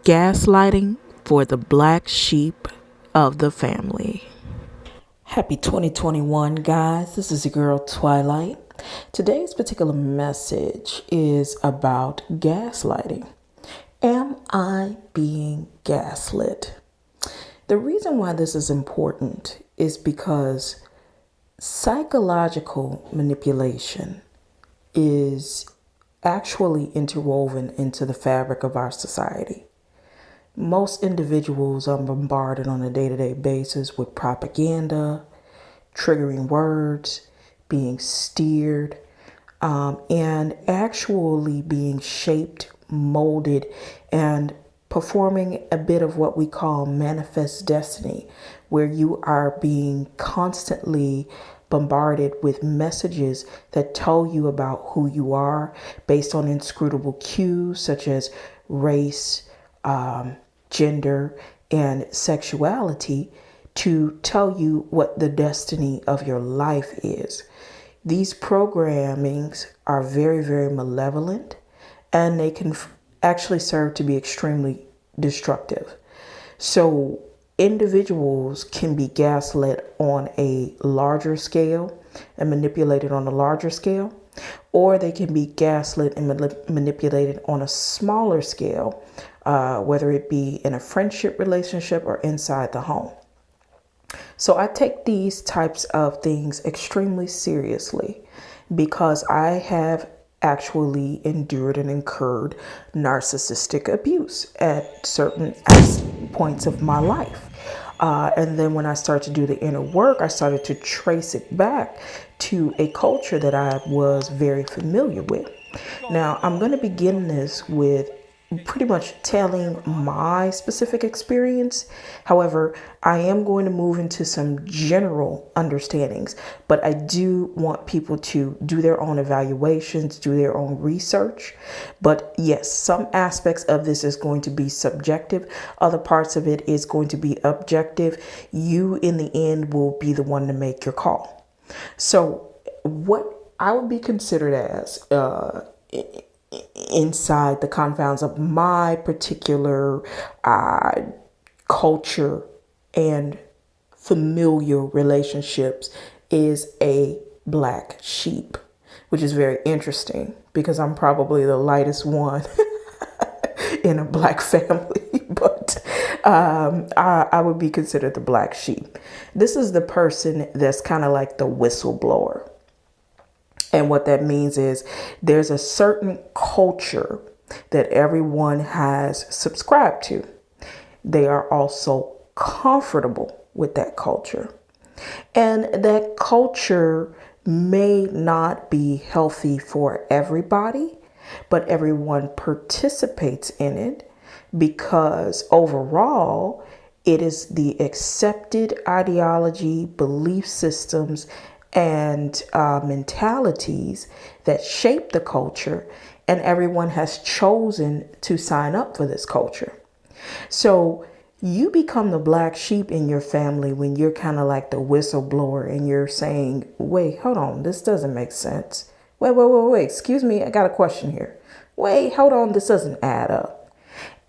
Gaslighting for the black sheep of the family. Happy 2021, guys. This is your girl Twilight. Today's particular message is about gaslighting. Am I being gaslit? The reason why this is important is because psychological manipulation is actually interwoven into the fabric of our society. Most individuals are bombarded on a day-to-day basis with propaganda, triggering words, being steered, and actually being shaped, molded, and performing a bit of what we call manifest destiny, where you are being constantly bombarded with messages that tell you about who you are based on inscrutable cues such as race, gender, and sexuality to tell you what the destiny of your life is. These programmings are very, very malevolent, and they can actually serve to be extremely destructive. So individuals can be gaslit on a larger scale and manipulated on a larger scale, or they can be gaslit and manipulated on a smaller scale, whether it be in a friendship relationship or inside the home. So I take these types of things extremely seriously because I have actually endured and incurred narcissistic abuse at certain points of my life. And then when I started to do the inner work, I started to trace it back to a culture that I was very familiar with. Now, I'm going to begin this with pretty much telling my specific experience. However, I am going to move into some general understandings, but I do want people to do their own evaluations, do their own research. But yes, some aspects of this is going to be subjective. Other parts of it is going to be objective. You, in the end, will be the one to make your call. So what I would be considered as inside the confines of my particular culture and familial relationships is a black sheep, which is very interesting because I'm probably the lightest one in a black family, but I would be considered the black sheep. This is the person that's kind of like the whistleblower. And what that means is there's a certain culture that everyone has subscribed to. They are also comfortable with that culture. And that culture may not be healthy for everybody, but everyone participates in it because overall, it is the accepted ideology, belief systems, and mentalities that shape the culture, and everyone has chosen to sign up for this culture. So you become the black sheep in your family when you're kind of like the whistleblower and you're saying, wait, hold on, this doesn't make sense. Wait, excuse me, I got a question here. Wait, hold on, this doesn't add up.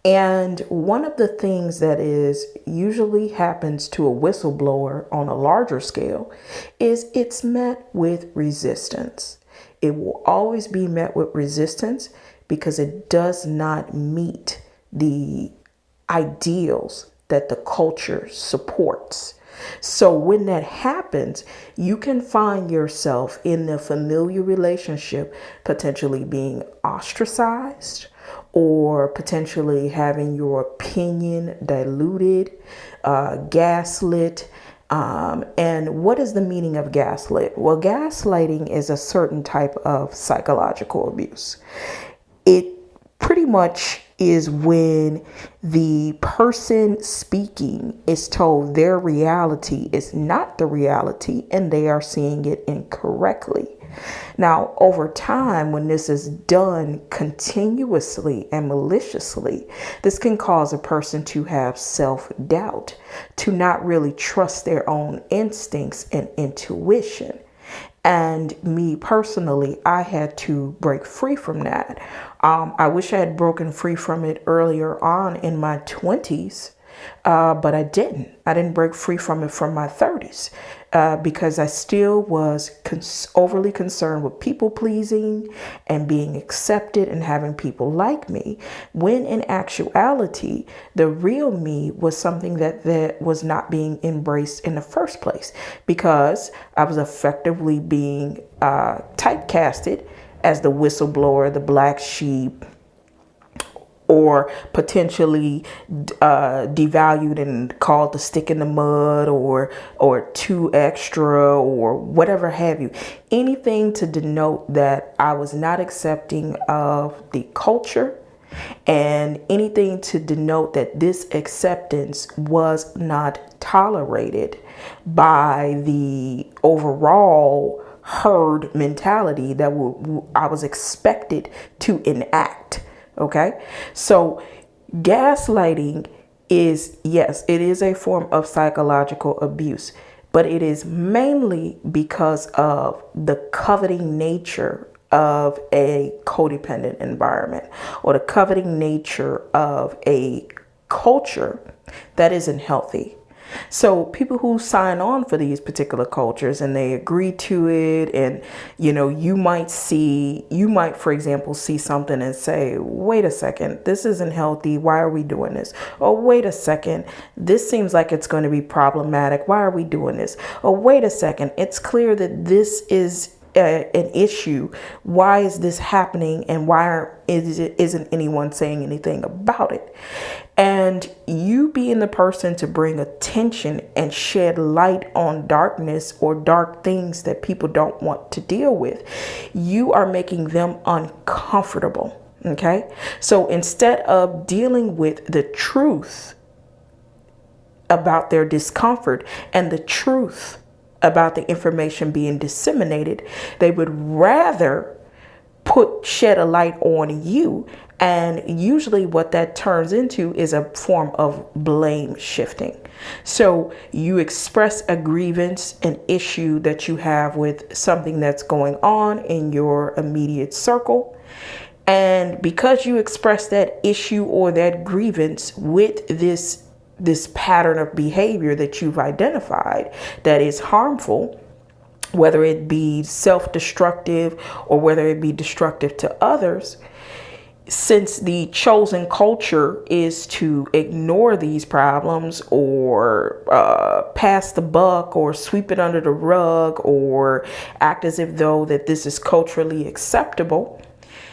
And one of the things that is usually happens to a whistleblower on a larger scale is it's met with resistance. It will always be met with resistance because it does not meet the ideals that the culture supports. So when that happens, you can find yourself in the familiar relationship potentially being ostracized, or potentially having your opinion diluted, gaslit. And what is the meaning of gaslit? Well, gaslighting is a certain type of psychological abuse. It pretty much is when the person speaking is told their reality is not the reality and they are seeing it incorrectly. Now, over time, when this is done continuously and maliciously, this can cause a person to have self-doubt, to not really trust their own instincts and intuition. And me personally, I had to break free from that. I wish I had broken free from it earlier on in my 20s, but I didn't. I didn't break free from it from my 30s because I still was overly concerned with people pleasing and being accepted and having people like me, when in actuality, the real me was something that was not being embraced in the first place, because I was effectively being typecasted as the whistleblower, the black sheep, or potentially devalued and called the stick in the mud, or too extra, or whatever have you. Anything to denote that I was not accepting of the culture, and anything to denote that this acceptance was not tolerated by the overall herd mentality that I was expected to enact. Okay, so gaslighting is, yes, it is a form of psychological abuse, but it is mainly because of the coveting nature of a codependent environment, or the coveting nature of a culture that isn't healthy. So people who sign on for these particular cultures and they agree to it, and you might, for example, see something and say, wait a second, this isn't healthy. Why are we doing this? Oh, wait a second, this seems like it's going to be problematic. Why are we doing this? Oh, wait a second, it's clear that this is an issue. Why is this happening, and why isn't anyone saying anything about it? And you being the person to bring attention and shed light on darkness or dark things that people don't want to deal with, you are making them uncomfortable. Okay, so instead of dealing with the truth about their discomfort and the truth about the information being disseminated, they would rather shed a light on you. And usually what that turns into is a form of blame shifting. So you express a grievance, an issue that you have with something that's going on in your immediate circle. And because you express that issue or that grievance with this pattern of behavior that you've identified that is harmful, whether it be self-destructive or whether it be destructive to others, since the chosen culture is to ignore these problems, or pass the buck, or sweep it under the rug, or act as if though that this is culturally acceptable,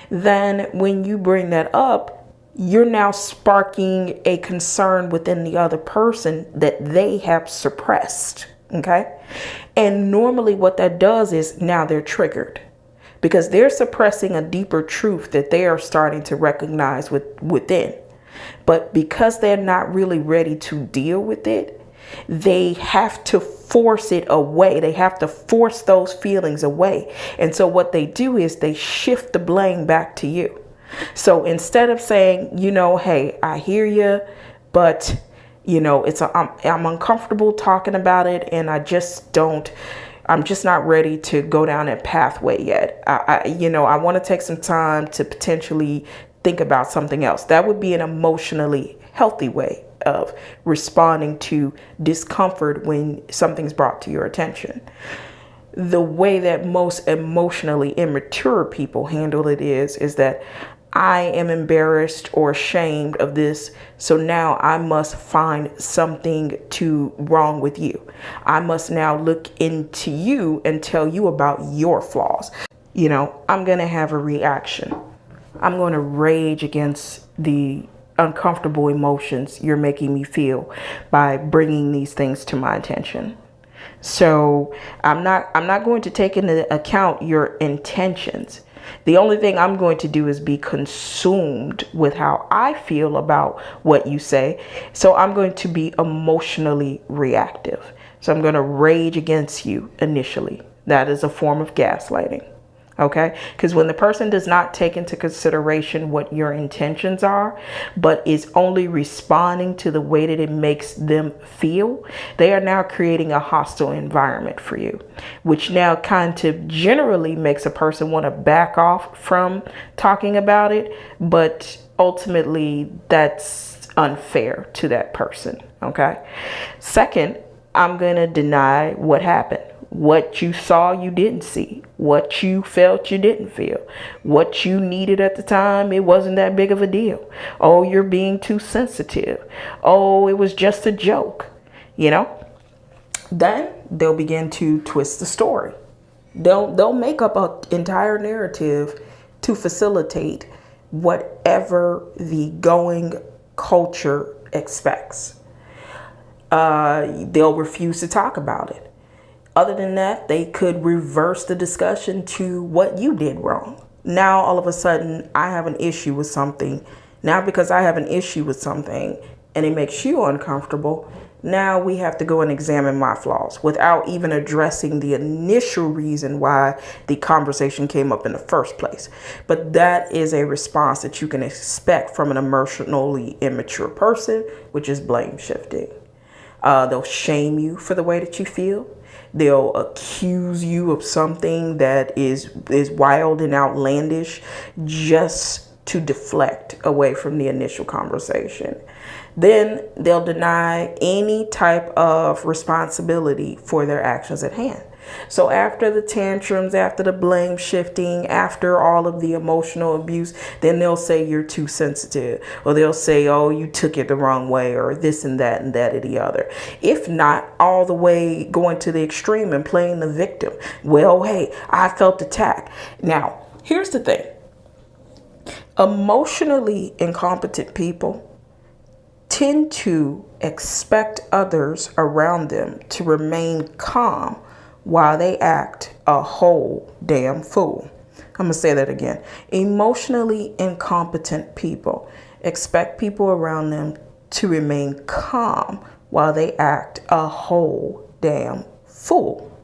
then when you bring that up, you're now sparking a concern within the other person that they have suppressed. Okay. And normally what that does is now they're triggered, because they're suppressing a deeper truth that they are starting to recognize within. But because they're not really ready to deal with it, they have to force it away. They have to force those feelings away. And so what they do is they shift the blame back to you. So instead of saying, hey, I hear you, but I'm uncomfortable talking about it, and I'm just not ready to go down that pathway yet. I want to take some time to potentially think about something else. That would be an emotionally healthy way of responding to discomfort when something's brought to your attention. The way that most emotionally immature people handle it is that I am embarrassed or ashamed of this, so now I must find something wrong with you. I must now look into you and tell you about your flaws. I'm going to have a reaction. I'm going to rage against the uncomfortable emotions you're making me feel by bringing these things to my attention. So I'm not going to take into account your intentions. The only thing I'm going to do is be consumed with how I feel about what you say. So I'm going to be emotionally reactive. So I'm going to rage against you initially. That is a form of gaslighting. Okay, because when the person does not take into consideration what your intentions are, but is only responding to the way that it makes them feel, they are now creating a hostile environment for you, which now kind of generally makes a person want to back off from talking about it. But ultimately, that's unfair to that person. Okay. Second, I'm going to deny what happened. What you saw, you didn't see. What you felt, you didn't feel. What you needed at the time, it wasn't that big of a deal. Oh, you're being too sensitive. Oh, it was just a joke. You know, then they'll begin to twist the story. They'll make up an entire narrative to facilitate whatever the going culture expects. They'll refuse to talk about it. Other than that, they could reverse the discussion to what you did wrong. Now, all of a sudden, I have an issue with something. Now, because I have an issue with something and it makes you uncomfortable, now we have to go and examine my flaws without even addressing the initial reason why the conversation came up in the first place. But that is a response that you can expect from an emotionally immature person, which is blame shifting. They'll shame you for the way that you feel. They'll accuse you of something that is wild and outlandish just to deflect away from the initial conversation. Then they'll deny any type of responsibility for their actions at hand. So after the tantrums, after the blame shifting, after all of the emotional abuse, then they'll say you're too sensitive, or they'll say, oh, you took it the wrong way, or this and that or the other. If not all the way going to the extreme and playing the victim. Well, hey, I felt attacked. Now, here's the thing. Emotionally incompetent people tend to expect others around them to remain calm while they act a whole damn fool. I'm going to say that again. Emotionally incompetent people expect people around them to remain calm while they act a whole damn fool.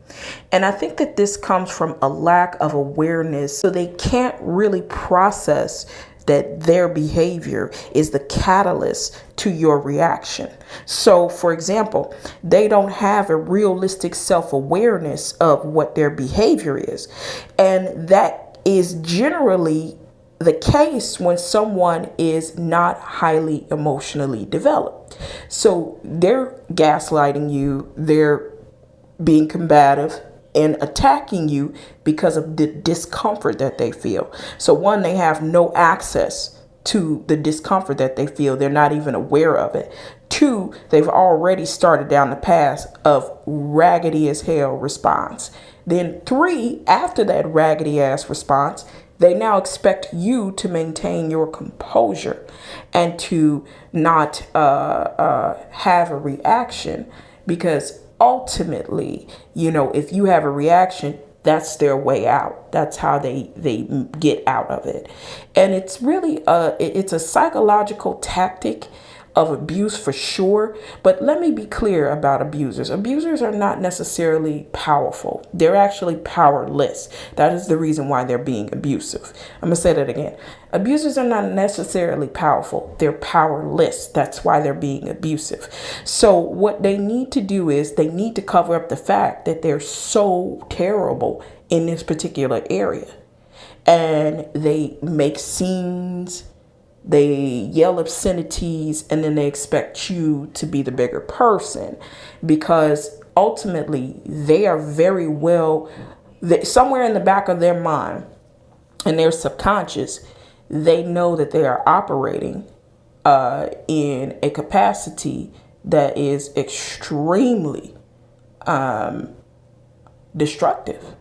And I think that this comes from a lack of awareness, so they can't really process that their behavior is the catalyst to your reaction. So, for example, they don't have a realistic self-awareness of what their behavior is. And that is generally the case when someone is not highly emotionally developed. So they're gaslighting you, they're being combative and attacking you because of the discomfort that they feel. So one, they have no access to the discomfort that they feel. They're not even aware of it. Two, they've already started down the path of raggedy as hell response. Then three, after that raggedy ass response, they now expect you to maintain your composure and to not have a reaction, because ultimately, if you have a reaction, that's their way out. That's how they get out of it. And it's really it's a psychological tactic of abuse for sure. But let me be clear about abusers. Abusers are not necessarily powerful. They're actually powerless. That is the reason why they're being abusive. I'm going to say that again. Abusers are not necessarily powerful. They're powerless. That's why they're being abusive. So what they need to do is they need to cover up the fact that they're so terrible in this particular area. And they make scenes, they yell obscenities, and then they expect you to be the bigger person, because ultimately they are very well, somewhere in the back of their mind and their subconscious, they know that they are operating in a capacity that is extremely destructive.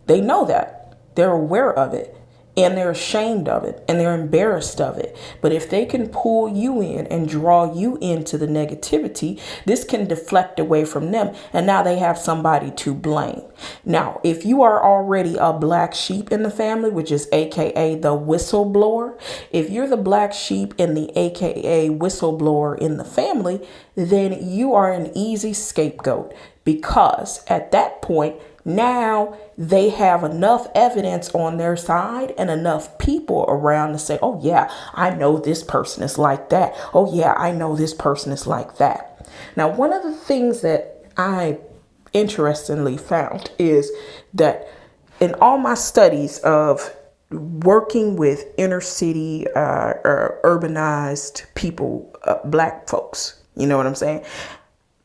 They know that. They're aware of it. And they're ashamed of it, and they're embarrassed of it. But if they can pull you in and draw you into the negativity, this can deflect away from them. And now they have somebody to blame. Now, if you are already a black sheep in the family, which is AKA the whistleblower, if you're the black sheep in the AKA whistleblower in the family, then you are an easy scapegoat, because at that point, Now they have enough evidence on their side and enough people around to say, oh yeah, I know this person is like that. Oh yeah, I know this person is like that. Now, one of the things that I interestingly found is that in all my studies of working with inner city or urbanized people, black folks, you know what I'm saying?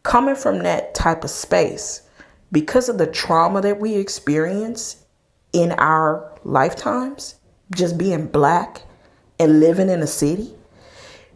Coming from that type of space, because of the trauma that we experience in our lifetimes, just being black and living in a city,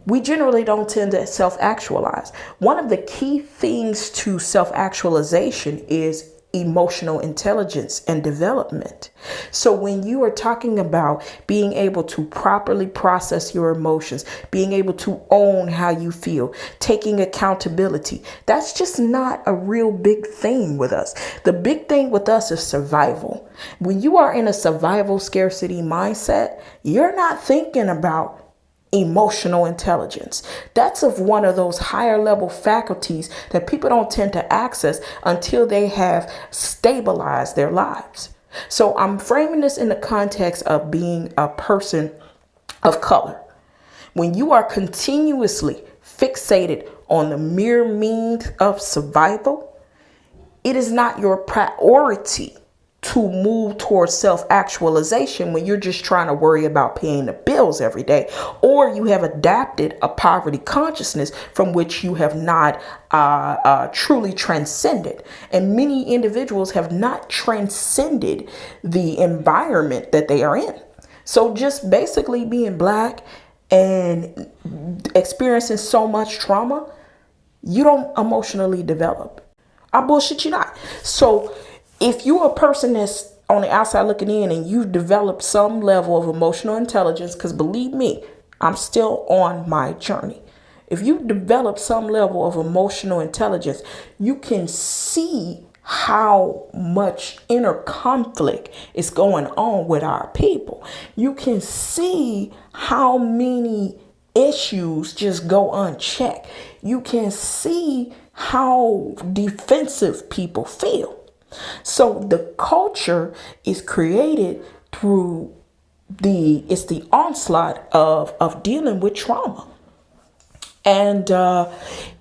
we generally don't tend to self-actualize. One of the key things to self-actualization is emotional intelligence and development. So when you are talking about being able to properly process your emotions, being able to own how you feel, taking accountability, that's just not a real big thing with us. The big thing with us is survival. When you are in a survival scarcity mindset, you're not thinking about emotional intelligence. That's of one of those higher level faculties that people don't tend to access until they have stabilized their lives. So I'm framing this in the context of being a person of color. When you are continuously fixated on the mere means of survival, it is not your priority to move towards self-actualization when you're just trying to worry about paying the bills every day, or you have adapted a poverty consciousness from which you have not truly transcended. And many individuals have not transcended the environment that they are in. So just basically being black and experiencing so much trauma, you don't emotionally develop. I bullshit you not. So if you're a person that's on the outside looking in and you've developed some level of emotional intelligence, because believe me, I'm still on my journey. If you develop some level of emotional intelligence, you can see how much inner conflict is going on with our people. You can see how many issues just go unchecked. You can see how defensive people feel. So the culture is created through it's the onslaught of dealing with trauma. And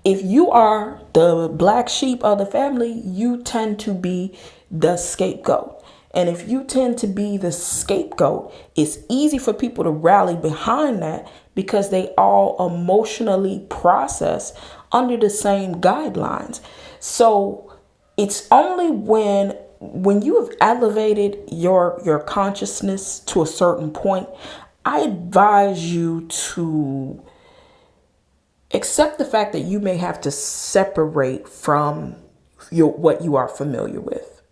if you are the black sheep of the family, you tend to be the scapegoat. And if you tend to be the scapegoat, it's easy for people to rally behind that because they all emotionally process under the same guidelines. So it's only when you have elevated your consciousness to a certain point, I advise you to accept the fact that you may have to separate from what you are familiar with.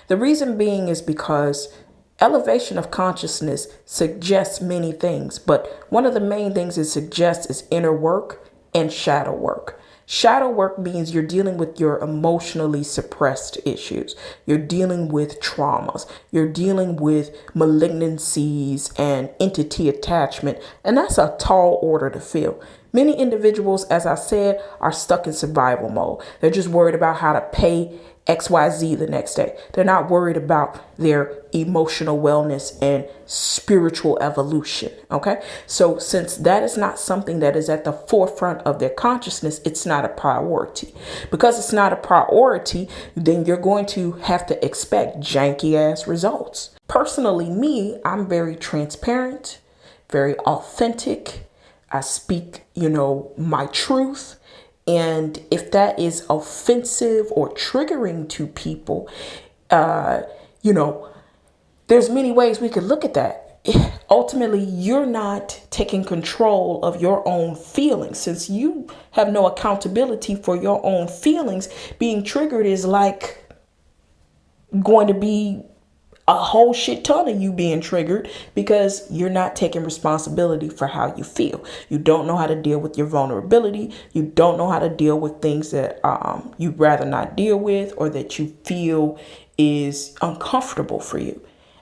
The reason being is because elevation of consciousness suggests many things, but one of the main things it suggests is inner work and shadow work. Shadow work means you're dealing with your emotionally suppressed issues. You're dealing with traumas. You're dealing with malignancies and entity attachment. And that's a tall order to fill. Many individuals, as I said, are stuck in survival mode. They're just worried about how to pay XYZ the next day. They're not worried about their emotional wellness and spiritual evolution. Okay. So since that is not something that is at the forefront of their consciousness, it's not a priority. Because it's not a priority, then you're going to have to expect janky ass results. Personally, I'm very transparent, very authentic. I speak, my truth. And if that is offensive or triggering to people, there's many ways we could look at that. Ultimately, you're not taking control of your own feelings. Since you have no accountability for your own feelings, being triggered is like going to be a whole shit ton of you being triggered because you're not taking responsibility for how you feel. You don't know how to deal with your vulnerability. You don't know how to deal with things that you'd rather not deal with or that you feel is uncomfortable for you.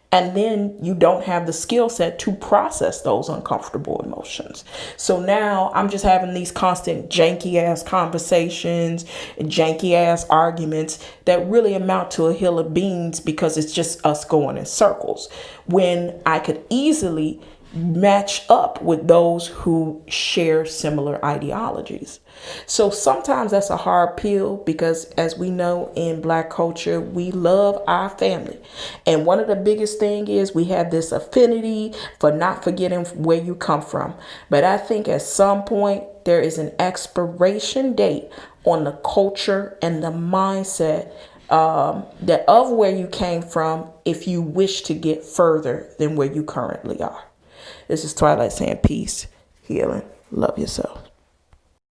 And then you don't have the skill set to process those uncomfortable emotions. So now I'm just having these constant janky ass conversations and janky ass arguments that really amount to a hill of beans, because it's just us going in circles, when I could easily match up with those who share similar ideologies. So sometimes that's a hard pill, because as we know, in Black culture, we love our family. And one of the biggest thing is we have this affinity for not forgetting where you come from. But I think at some point there is an expiration date on the culture and the mindset that of where you came from, if you wish to get further than where you currently are. This is Twilight saying peace, healing, love yourself.